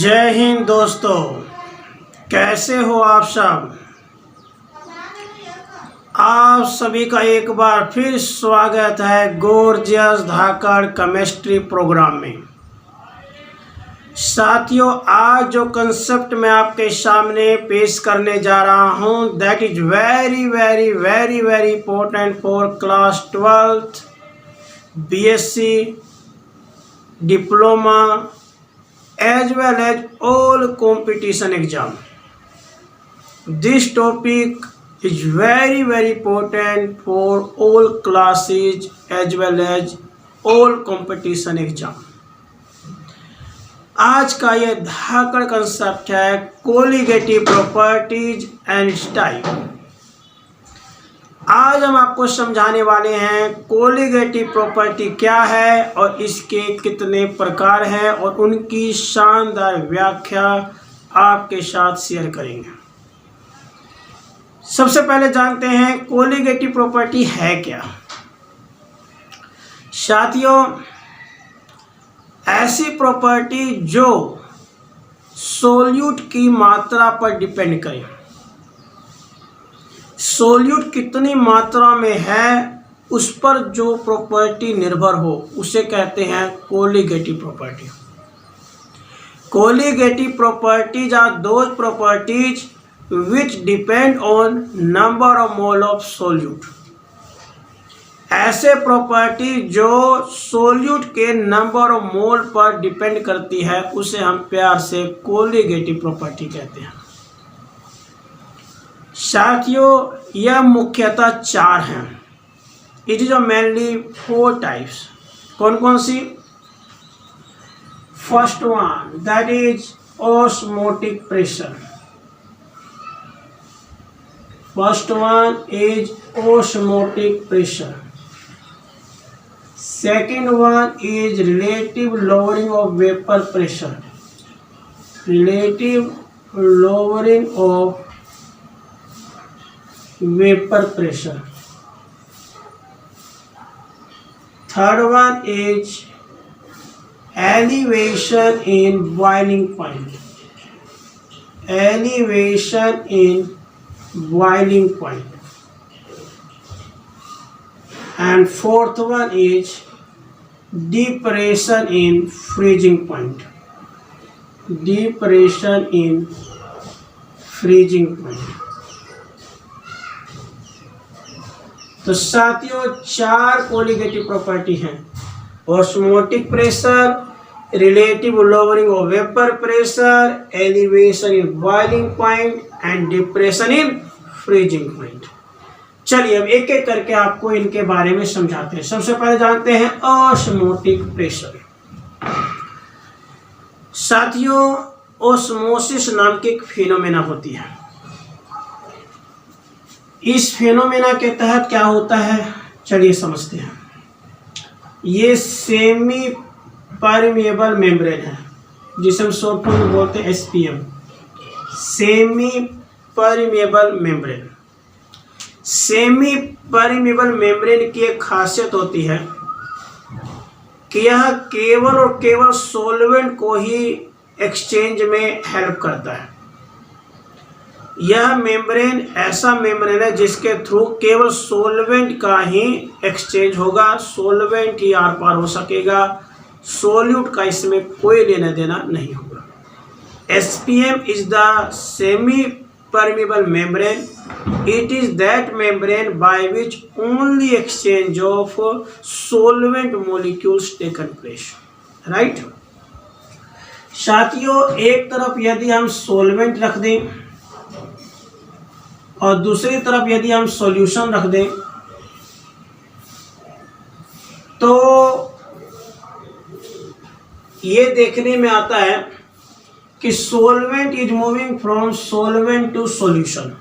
जय हिंद दोस्तों, कैसे हो आप सब। आप सभी का एक बार फिर स्वागत है गोर्जियस धाकड़ केमिस्ट्री प्रोग्राम में। साथियों, आज जो कंसेप्ट मैं आपके सामने पेश करने जा रहा हूं, that is very very very very important for class 12th BSc diploma as well as all competition exam. This topic is very very important for all classes as well as all competition exam. आज का ये धाकड़ concept है colligative properties and style. आज हम आपको समझाने वाले हैं कोलिगेटिव प्रॉपर्टी क्या है और इसके कितने प्रकार हैं और उनकी शानदार व्याख्या आपके साथ शेयर करेंगे। सबसे पहले जानते हैं कोलिगेटिव प्रॉपर्टी है क्या। साथियों, ऐसी प्रॉपर्टी जो सोल्यूट की मात्रा पर डिपेंड करे। सोल्यूट कितनी मात्रा में है उस पर जो प्रॉपर्टी निर्भर हो उसे कहते हैं colligative property. Colligative properties are those properties which depend on number of mole of solute. ऐसे प्रॉपर्टी जो सोल्यूट के नंबर ऑफ मोल पर डिपेंड करती है उसे हम प्यार से कोलिगेटिव प्रॉपर्टी कहते हैं। साथियों, यह मुख्यतः चार हैं। It is mainly 4 types. कौन कौन सी? First one, that is osmotic pressure. First one is osmotic pressure. Second one is relative lowering of vapour pressure. Relative lowering of vapor pressure. Third one is elevation in boiling point. Elevation in boiling point. And fourth one is depression in freezing point. Depression in freezing point. तो साथियों, 4 colligative property हैं। Osmotic pressure, relative lowering of vapour pressure, elevation in boiling point and depression in freezing point. चलिए अब एक एक करके आपको इनके बारे में समझाते हैं। सबसे पहले जानते हैं ऑस्मोटिक प्रेशर। साथियों, ऑस्मोसिस नाम की एक फिनोमेना होती है। इस फिनोमेना के तहत क्या होता है, चलिए समझते हैं। ये सेमी परमिएबल मेम्ब्रेन है जिसे हम शॉर्ट फॉर्म में बोलते हैं SPM, semi permeable membrane. Semi permeable membrane की एक खासियत होती है कि यह केवल और केवल सॉल्वेंट को ही एक्सचेंज में हेल्प करता है। यह मेम्ब्रेन ऐसा मेम्ब्रेन है जिसके थ्रू केवल सॉल्वेंट का ही एक्सचेंज होगा, सॉल्वेंट ही आर पार हो सकेगा, सोल्यूट का इसमें कोई लेना देना नहीं होगा। SPM is the semi permeable membrane. It is that membrane by which only exchange of solvent molecules taken place, right. साथियों, एक तरफ यदि हम सॉल्वेंट रख दें और दूसरी तरफ यदि हम सॉल्यूशन रख दें तो ये देखने में आता है कि solvent is moving from solvent to solution.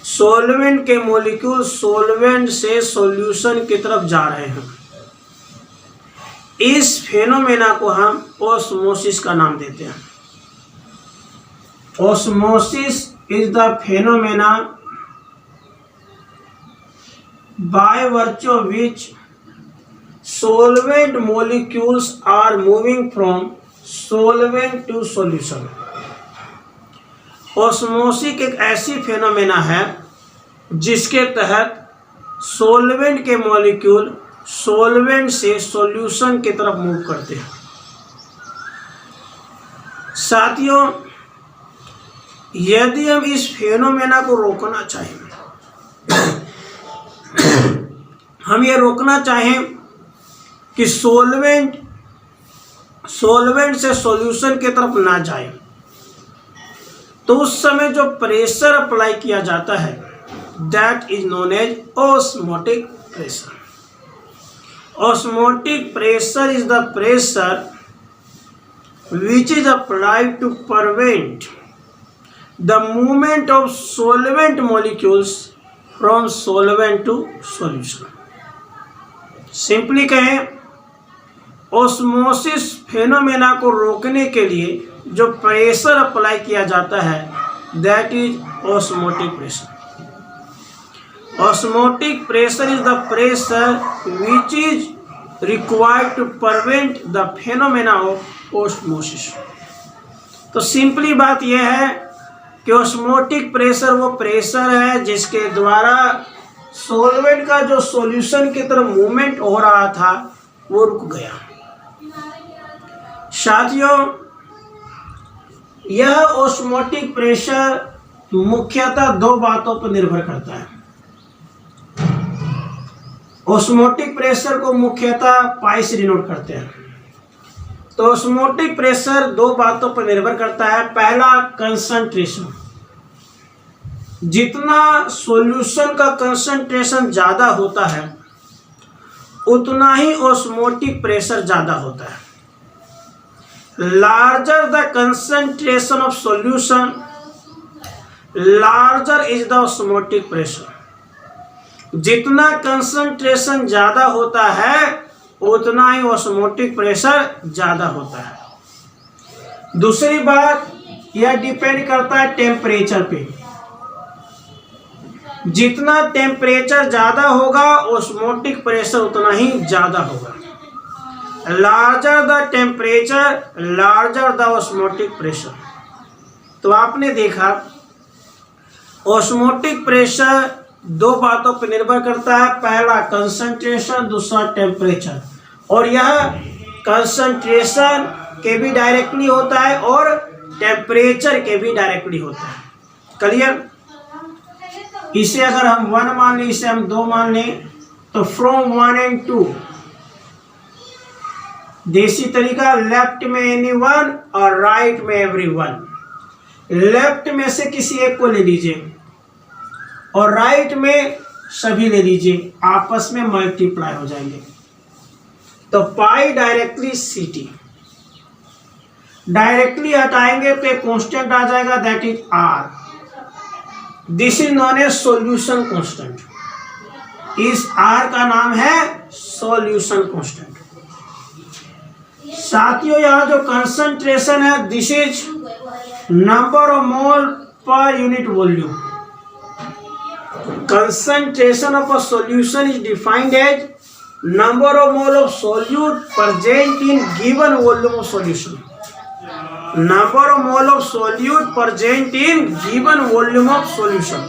Solvent के मॉलिक्यूल सॉल्वेंट से सॉल्यूशन की तरफ जा रहे हैं। इस फेनोमेना को हम ऑस्मोसिस का नाम देते हैं। Osmosis is the phenomena by virtue of which solvent molecules are moving from solvent to solution. Osmosis एक ऐसी फेनोमेना है जिसके तहत सोलवेंट के मॉलिक्यूल सोलवेंट से सॉल्यूशन की तरफ मूव करते हैं। साथियों, यदि हम इस फेनोमेना को रोकना चाहें, हम ये रोकना चाहें कि सोलवेंट से सॉल्यूशन की तरफ ना जाए, तो उस समय जो प्रेशर अप्लाई किया जाता है that is known as osmotic pressure. Osmotic pressure is the pressure which is applied to prevent the movement of solvent molecules from solvent to solution। Simply कहें, ऑस्मोसिस फेनोमेना को रोकने के लिए जो प्रेशर अप्लाई किया जाता है that is osmotic pressure. Osmotic pressure is the pressure which is required to prevent the phenomena of osmosis. तो सिंपली बात यह है कि ऑस्मोटिक प्रेशर वो प्रेशर है जिसके द्वारा सॉल्वेंट का जो सॉल्यूशन की तरफ मूवमेंट हो रहा था वो रुक गया। साथियों, यह ऑस्मोटिक प्रेशर मुख्यतः दो बातों पर निर्भर करता है। ऑस्मोटिक प्रेशर को मुख्यतः पाई से डिनोट करते हैं। तो ऑस्मोटिक प्रेशर दो बातों पर निर्भर करता है। पहला, कंसंट्रेशन। जितना सॉल्यूशन का कंसंट्रेशन ज्यादा होता है उतना ही ऑस्मोटिक प्रेशर ज्यादा होता है। Larger the concentration of solution larger is the osmotic pressure. जितना कंसंट्रेशन ज्यादा होता है उतना ही ऑस्मोटिक प्रेशर ज्यादा होता है। दूसरी बात, यह डिपेंड करता है टेम्परेचर पे। जितना टेम्परेचर ज्यादा होगा ऑस्मोटिक प्रेशर उतना ही ज्यादा होगा। Larger the temperature larger the osmotic pressure. तो आपने देखा ऑस्मोटिक प्रेशर दो बातों पर निर्भर करता है। पहला कंसंट्रेशन, दूसरा टेम्परेचर। और यह कंसंट्रेशन के भी डायरेक्टली होता है और टेम्परेचर के भी डायरेक्टली होता है। क्लियर? इसे अगर हम 1 मान लें, इसे हम 2 मान लें, तो फ्रॉम 1 and 2 देसी तरीका, लेफ्ट में एनीवन और राइट में एवरीवन। लेफ्ट में से किसी एक को ले लीजिए और राइट में सभी ले लीजिए, आपस में मल्टीप्लाई हो जाएंगे। तो पाई डायरेक्टली सीटी, डायरेक्टली हटाएंगे तो एक कांस्टेंट आ जाएगा that is R. This is known as solution constant. इस आर का नाम है सॉल्यूशन कांस्टेंट। साथियों, यहां जो कंसंट्रेशन है this is number of mole per unit volume. Concentration of a solution is defined as number of mole of solute present in given volume of solution. Number of mole of solute present in given volume of solution.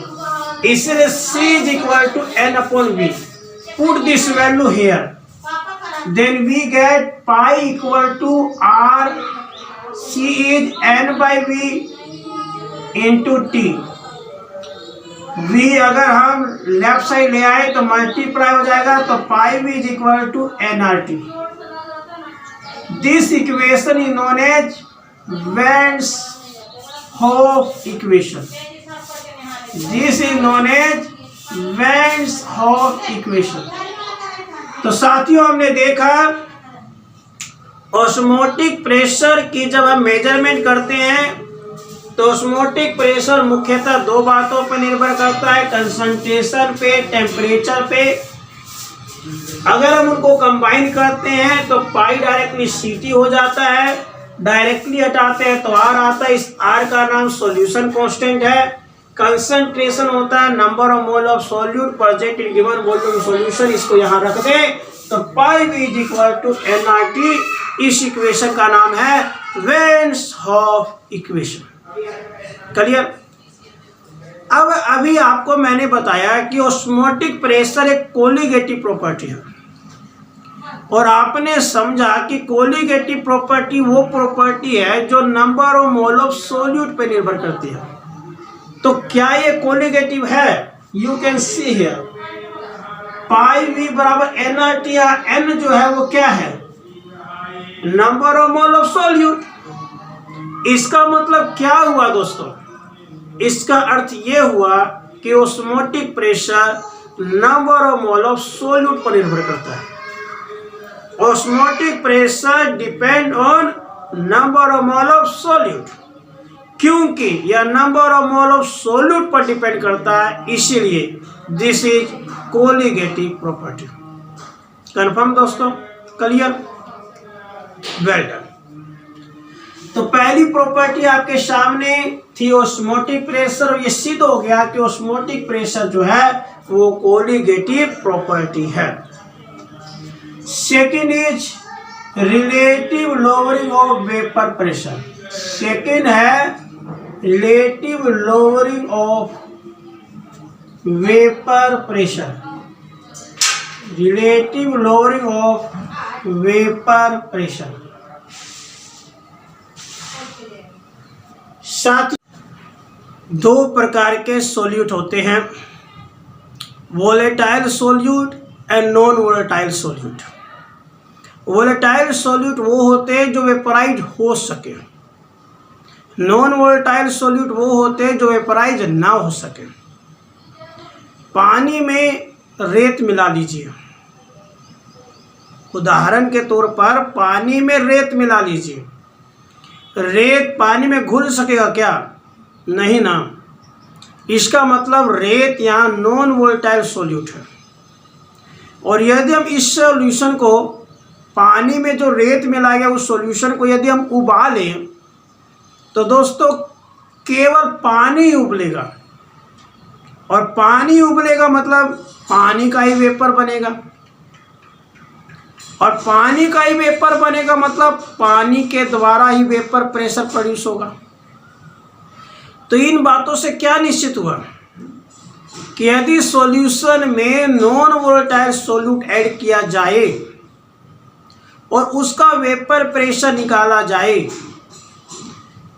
इसलिए C is equal to N upon V. Put this value here. Then we get pi equal to R. C is N by V into T. V अगर हम left side ले आए तो multiply हो जाएगा, तो pi V is equal to NRT। This equation is known as van't Hoff equation. This is known as van't Hoff equation. तो साथियों, हमने देखा ऑस्मोटिक प्रेशर की जब हम मेजरमेंट करते हैं तो ऑस्मोटिक प्रेशर मुख्यतः दो बातों पर निर्भर करता है, कंसंट्रेशन पे, टेम्परेचर पे। अगर हम उनको कंबाइन करते हैं तो पाई डायरेक्टली सीटी हो जाता है, डायरेक्टली हटाते हैं तो आर आता है। इस आर का नाम सॉल्यूशन कांस्टेंट है। कंसंट्रेशन होता है number of mole of solute present in given volume solution. इसको यहाँ रख दें तो pi V is equal to NRT। इस इक्वेशन का नाम है वेन्स हॉफ इक्वेशन। क्लियर। अब अभी आपको मैंने बताया कि ऑस्मोटिक प्रेशर एक कोलिगेटिव प्रॉपर्टी है, और आपने समझा कि कोलिगेटिव प्रॉपर्टी वो प्रॉपर्टी है जो number of mole of solute पे निर्भर करती है। तो क्या ये कोलिगेटिव है? You can see here pi V बराबर nRT, या n जो है वो क्या है? Number of mole of solute. इसका मतलब क्या हुआ दोस्तों? इसका अर्थ ये हुआ कि osmotic pressure number of mole of solute पर निर्भर करता है। Osmotic pressure depend on number of mole of solute. क्योंकि यह number of mole of solute पर डिपेंड करता है, इसीलिए this is colligative property. Confirm दोस्तों? क्लियर? Well done. तो पहली प्रॉपर्टी आपके सामने थी ऑस्मोटिक प्रेशर, और ये सिद्ध हो गया कि ऑस्मोटिक प्रेशर जो है वो कोलिगेटिव प्रॉपर्टी है। Second is relative lowering of vapour pressure. Second है relative lowering of vapour pressure. Relative lowering of vapour pressure. साथ दो प्रकार के सोल्यूट होते हैं, volatile solute and non volatile solute. Volatile solute वो होते हैं जो वेपराइज हो सके, नॉन वोलेटाइल सोल्यूट वो होते हैं जो वेपराइज ना हो सके। पानी में रेत मिला लीजिए, उदाहरण के तौर पर पानी में रेत मिला लीजिए, रेत पानी में घुल सकेगा क्या? नहीं ना। इसका मतलब रेत यहाँ नॉन वोलेटाइल सोल्यूट है। और यदि हम इस सॉल्यूशन को, पानी में जो रेत मिलाया गया उस सॉल्यूशन को यदि हम उबालें तो दोस्तों केवल पानी ही उबलेगा, और पानी उबलेगा मतलब पानी का ही वेपर बनेगा, और पानी का ही वेपर बनेगा मतलब पानी के द्वारा ही वेपर प्रेशर प्रोड्यूस होगा। तो इन बातों से क्या निश्चित हुआ कि यदि सॉल्यूशन में नॉन वोलेटाइल सोल्यूट ऐड किया जाए और उसका वेपर प्रेशर निकाला जाए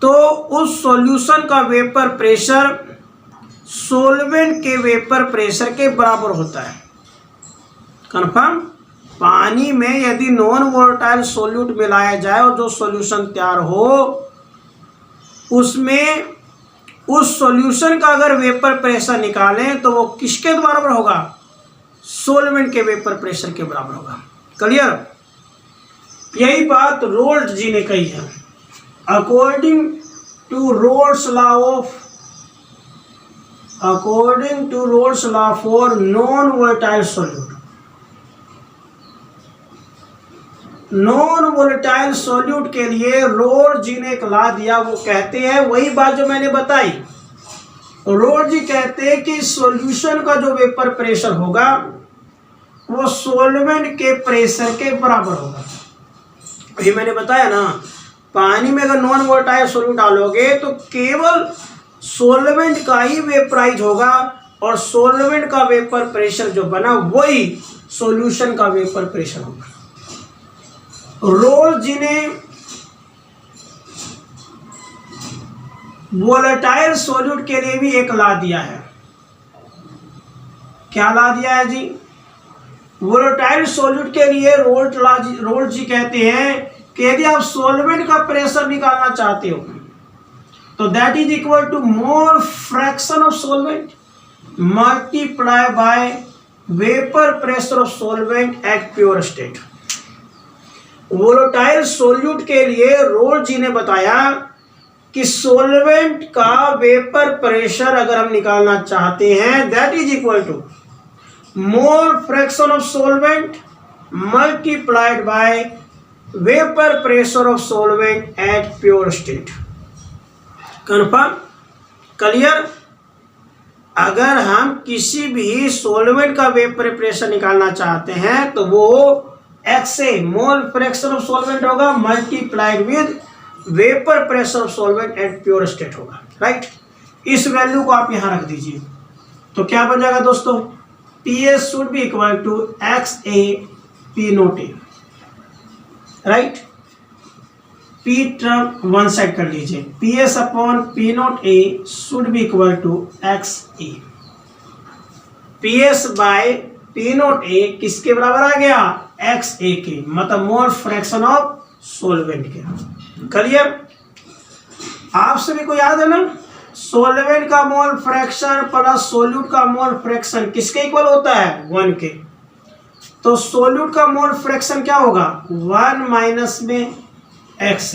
तो उस सॉल्यूशन का वेपर प्रेशर सोलवेंट के वेपर प्रेशर के बराबर होता है। कंफर्म? पानी में यदि नॉन वोलेटाइल सोल्यूट मिलाया जाए और जो सॉल्यूशन तैयार हो उसमें उस सॉल्यूशन का अगर वेपर प्रेशर निकालें तो वो किसके बराबर होगा? सोलवेंट के वेपर प्रेशर के बराबर होगा। क्लियर? यही बात रोल्ट जी ने कही है। According to Raoult's law for non volatile solute, non volatile solute के लिए रोल्ट जी ने एक लॉ दिया। वो कहते हैं वही बात जो मैंने बताई। रोल्ट जी कहते हैं कि सॉल्यूशन का जो वेपर प्रेशर होगा वो सोलवेंट के प्रेशर के बराबर होगा। ये मैंने बताया ना, पानी में अगर नॉन वोलेटाइल सोल्यूट डालोगे तो केवल सोलवेंट का ही वेपराइज होगा, और सोलवेंट का वेपर प्रेशर जो बना वही सॉल्यूशन का वेपर प्रेशर होगा। रोल्ट जी ने वोलेटाइल सोल्यूट के लिए भी एक लॉ दिया है। क्या लॉ दिया है जी? वोलेटाइल सोल्यूट के लिए रोल्ट जी कहते हैं कि यदि आप सोलवेंट का प्रेशर निकालना चाहते हो तो that is equal to mole fraction of solvent multiply by vapour pressure of solvent at pure state. Volatile solute के लिए रोल्ट जी ने बताया कि सोलवेंट का वेपर प्रेशर अगर हम निकालना चाहते हैं that is equal to mole fraction of solvent multiplied by vapour pressure of solvent at pure state. Confirm? Clear? अगर हम किसी भी सोलवेंट का वेपर प्रेशर निकालना चाहते हैं तो वो एक्स से मोल फ्रैक्शन ऑफ सोलवेंट होगा multiplied with vapour pressure of solvent eight pure state होगा, राइट। इस वैल्यू को आप यहां रख दीजिए, तो क्या बन जाएगा दोस्तों, PS should be equal to XA P naught A, right. P term one side कर लीजिए, PS upon P naught A should be equal to XA। PS by P naught A किसके बराबर आ गया, XA के, मतलब मोल फ्रैक्शन ऑफ सोलवेंट के। Clear, आप सभी को याद है ना, सोलवेंट का मोल फ्रैक्शन प्लस सोल्यूट का मोल फ्रैक्शन किसके इक्वल होता है, 1 के। तो सोल्यूट का मोल फ्रैक्शन क्या होगा, 1 माइनस में x।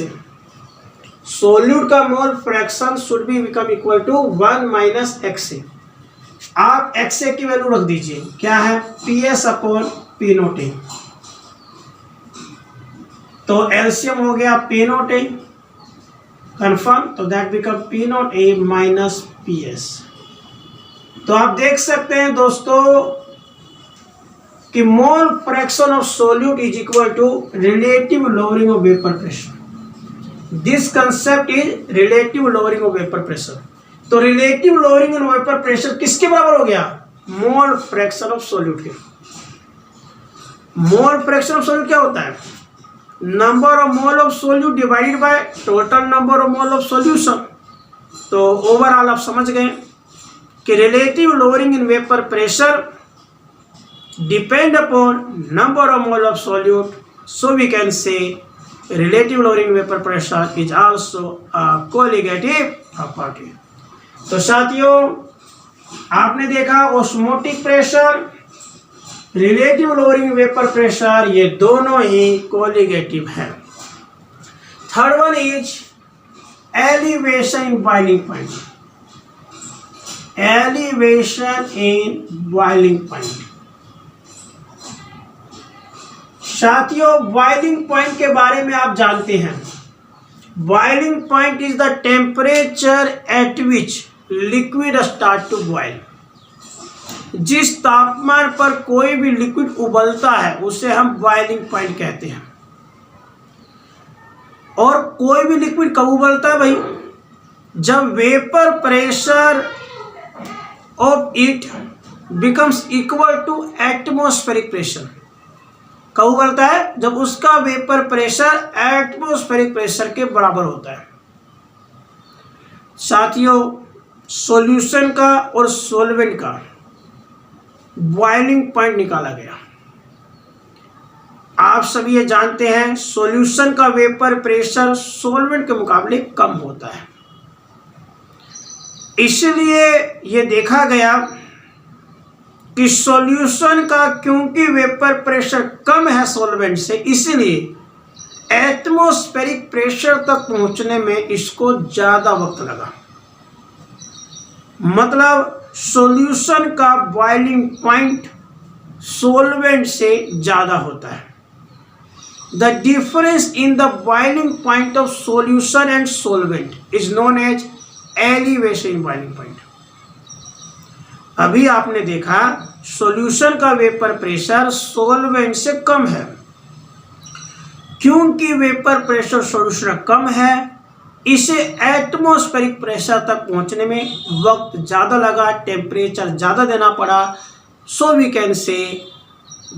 सोल्यूट का mole fraction should be become equal to 1 minus x। आप XA की वैल्यू रख दीजिए, क्या है, PS upon P naught A. तो एलसीएम हो गया P नोट ए, कन्फर्म, तो that become P naught A minus PS। तो आप देख सकते हैं दोस्तों कि mole fraction of solute is equal to relative lowering of vapour pressure. This concept is relative lowering of vapour pressure. तो relative lowering of vapour pressure किसके बराबर हो गया, मोल फ्रैक्शन ऑफ सोल्यूट के। मोल फ्रैक्शन ऑफ सोल्यूट क्या होता है, number of mole of solute divided by total number of mole of solution. तो ओवरऑल आप समझ गए कि relative lowering in vapour pressure depend upon number of mole of solute, so we can say relative lowering vapour pressure is also a colligative property. तो साथियों आपने देखा osmotic pressure, relative lowering vapour pressure, ये दोनों ही colligative है। Third one is elevation in boiling point. Elevation in boiling point, साथियों boiling point के बारे में आप जानते हैं, boiling point is the temperature at which liquid start to boil. जिस तापमान पर कोई भी लिक्विड उबलता है उसे हम बॉइलिंग पॉइंट कहते हैं। और कोई भी लिक्विड कब उबलता है भाई, जब vapour pressure of it becomes equal to atmospheric pressure. कब उबलता है, जब उसका वेपर प्रेशर एटमॉस्फेरिक प्रेशर के बराबर होता है। साथियों सॉल्यूशन का और सॉल्वेंट का बॉइलिंग पॉइंट निकाला गया। आप सभी ये जानते हैं सॉल्यूशन का वेपर प्रेशर सॉल्वेंट के मुकाबले कम होता है, इसलिए ये देखा गया कि सॉल्यूशन का क्योंकि वेपर प्रेशर कम है सॉल्वेंट से, इसलिए एटमॉस्फेरिक प्रेशर तक पहुंचने में इसको ज़्यादा वक्त लगा। मतलब सॉल्यूशन का बॉइलिंग पॉइंट सॉल्वेंट से ज़्यादा होता है। The difference in the boiling point of solution and solvent is known as elevation in boiling point. अभी आपने देखा सॉल्यूशन का वेपर प्रेशर सॉल्वेंट से कम है, क्योंकि वेपर प्रेशर सॉल्यूशन कम है इसे एटमॉस्फेरिक प्रेशर तक पहुंचने में वक्त ज़्यादा लगा, टेम्परेचर ज़्यादा देना पड़ा। So we can say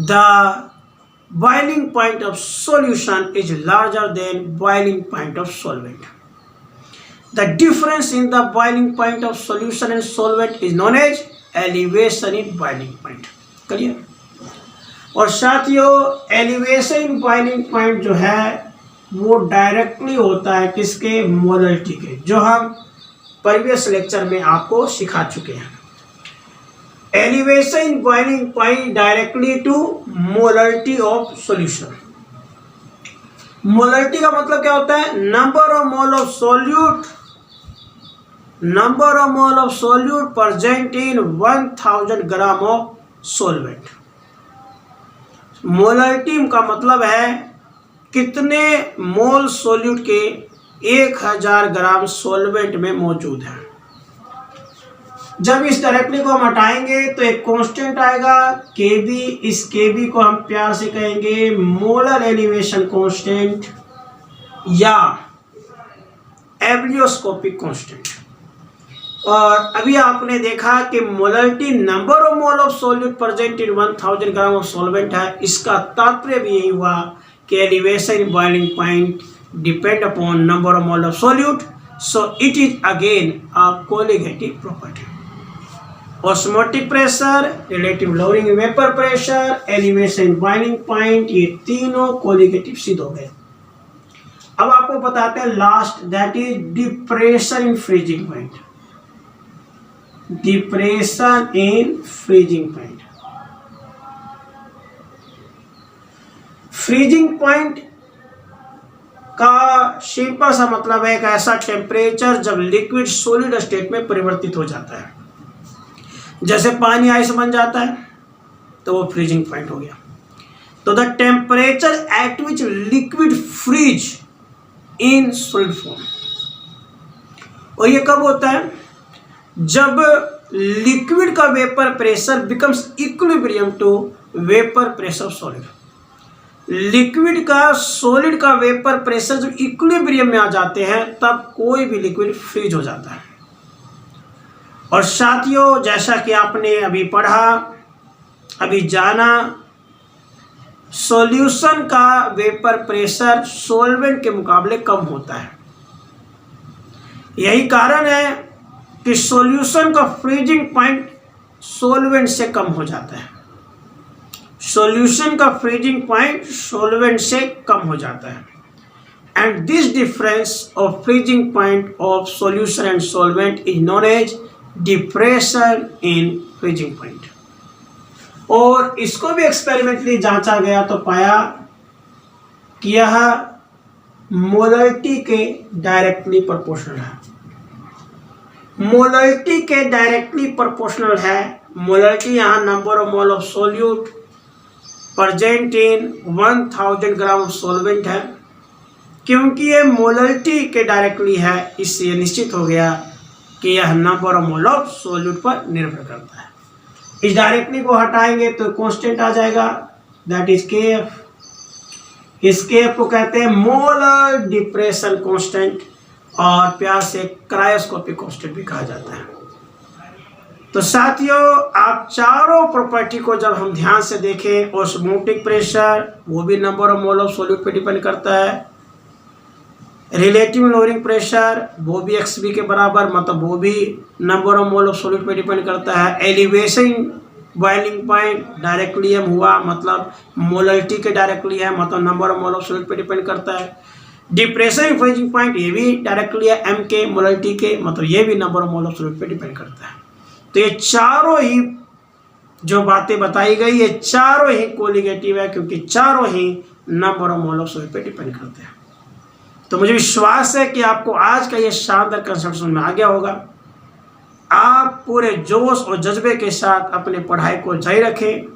the boiling point of solution is larger than boiling point of solvent. The difference in the boiling point of solution and solvent is known as elevation in boiling point. Clear. और साथियों elevation in boiling point जो है वो directly होता है किसके, molarity के, जो हम प्रीवियस लेक्चर में आपको सिखा चुके हैं। Elevation in boiling point directly to molarity of solution. Molarity का मतलब क्या होता है, number of mole of solute, number of mole of solute present in 1000 gram of solvent. Molarity का मतलब है कितने मोल सॉल्यूट के 1000 ग्राम सॉल्वेंट में मौजूद है। जब इस डायरेक्टली को हम हटाएंगे तो एक कांस्टेंट आएगा Kb। इस Kb को हम प्यार से कहेंगे मोलर एलिवेशन कांस्टेंट या एब्लियोस्कोपिक कांस्टेंट। और अभी आपने देखा कि molarity number of mole of solute present in 1000 gram of solvent है। इसका तात्पर्य भी यही हुआ कि elevation in boiling point depend upon number of mole of solute, so it is again a colligative property. Osmotic pressure, relative lowering vapour pressure, elevation in boiling point, ये तीनों colligative सिद्ध हो गए। अब आपको बताते हैं last, that is depression in freezing point. Depression in freezing point. Freezing point का सिंपल सा मतलब है एक ऐसा टेम्परेचर जब लिक्विड सॉलिड स्टेट में परिवर्तित हो जाता है। जैसे पानी आइस बन जाता है तो वो फ्रीजिंग पॉइंट हो गया। तो the temperature at which liquid freeze in solid form. और ये कब होता है? जब लिक्विड का vapour pressure becomes equilibrium to vapour pressure of solid. Liquid का सॉलिड का वेपर प्रेशर जब इक्विलिब्रियम में आ जाते हैं तब कोई भी लिक्विड फ्रीज हो जाता है। और साथियों, जैसा कि आपने अभी पढ़ा, अभी जाना, सॉल्यूशन का वेपर प्रेशर सॉल्वेंट के मुकाबले कम होता है। यही कारण है कि सॉल्यूशन का फ्रीजिंग पॉइंट सॉल्वेंट से कम हो जाता है। सॉल्यूशन का फ्रीजिंग पॉइंट सॉल्वेंट से कम हो जाता है। And this difference of freezing point of solution and solvent is known as depression in freezing point. और इसको भी एक्सपेरिमेंटली जांचा गया तो पाया कि यह मोलरिटी के डायरेक्टली प्रोपोर्शनल है। मोलरिटी के डायरेक्टली प्रोपोर्शनल है। मोलरिटी यहाँ number of mole of solute present in 1000 gram of solvent है। क्योंकि ये मोलरिटी के डायरेक्टली है, इससे ये निश्चित हो गया कि यह number of mole of solute पर निर्भर करता है। इस डायरेक्टली को हटाएंगे तो कांस्टेंट आ जाएगा, दैट इज केएफ। इस केएफ को कहते हैं मोलर डिप्रेशन कांस्टेंट और प्यार से क्रायोस्कोपिक कांस्टेंट भी कहा जाता है। तो साथियों, आप चारों प्रॉपर्टी को जब हम ध्यान से देखें, ऑस्मोटिक प्रेशर वो भी number of mole of solute पे डिपेंड करता है। रिलेटिव लोअरिंग प्रेशर वो भी XB के बराबर, मतलब वो भी number of mole of solute पे डिपेंड करता है। Elevation boiling point directly M हुआ, मतलब मोलरिटी के डायरेक्टली है, मतलब number of mole of solute पे डिपेंड करता है। डिप्रेशन फ्रीजिंग पॉइंट ये भी डायरेक्टली है M के, मोलरिटी के, मतलब ये भी number of mole of solute पे डिपेंड करता है। तो ये चारों ही जो बातें बताई गई, ये चारों ही कोलिगेटिव है, क्योंकि चारों ही number of mole of solute पे डिपेंड करते हैं। तो मुझे विश्वास है कि आपको आज का ये शानदार कंसेप्ट समझ में आ गया होगा। आप पूरे जोश और जज्बे के साथ अपने पढ़ाई को जारी रखें।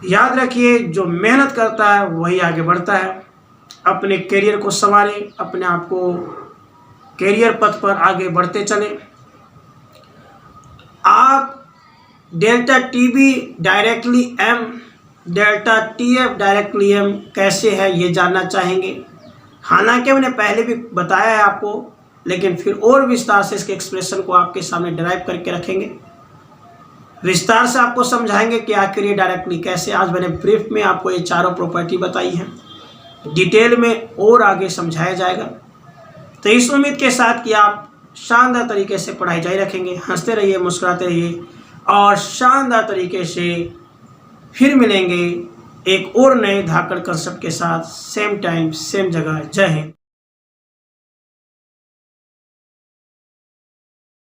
याद रखिए, जो मेहनत करता है वही आगे बढ़ता है। अपने करियर को संवारें, अपने आप को करियर पथ पर आगे बढ़ते चलें। आप delta TB directly M, delta TF directly M कैसे है ये जानना चाहेंगे। हालांकि मैंने पहले भी बताया है आपको, लेकिन फिर और विस्तार से इसके एक्सप्रेशन को आपके सामने ड्राइव करके रखेंगे। विस्तार से आपको समझाएंगे कि आखिर ये डायरेक्टली कैसे। आज मैंने ब्रीफ में आपको ये चारों प्रॉपर्टी बताई हैं, डिटेल में और आगे समझाया जाएगा। तो इस उम्मीद के साथ कि आप शानदार तरीके से पढ़ाई जारी रखेंगे, हंसते रहिए, मुस्कुराते रहिए और शानदार तरीके से फिर मिलेंगे एक और नए धाकड़ कंसेप्ट के साथ, सेम टाइम सेम जगह। जय हिंद।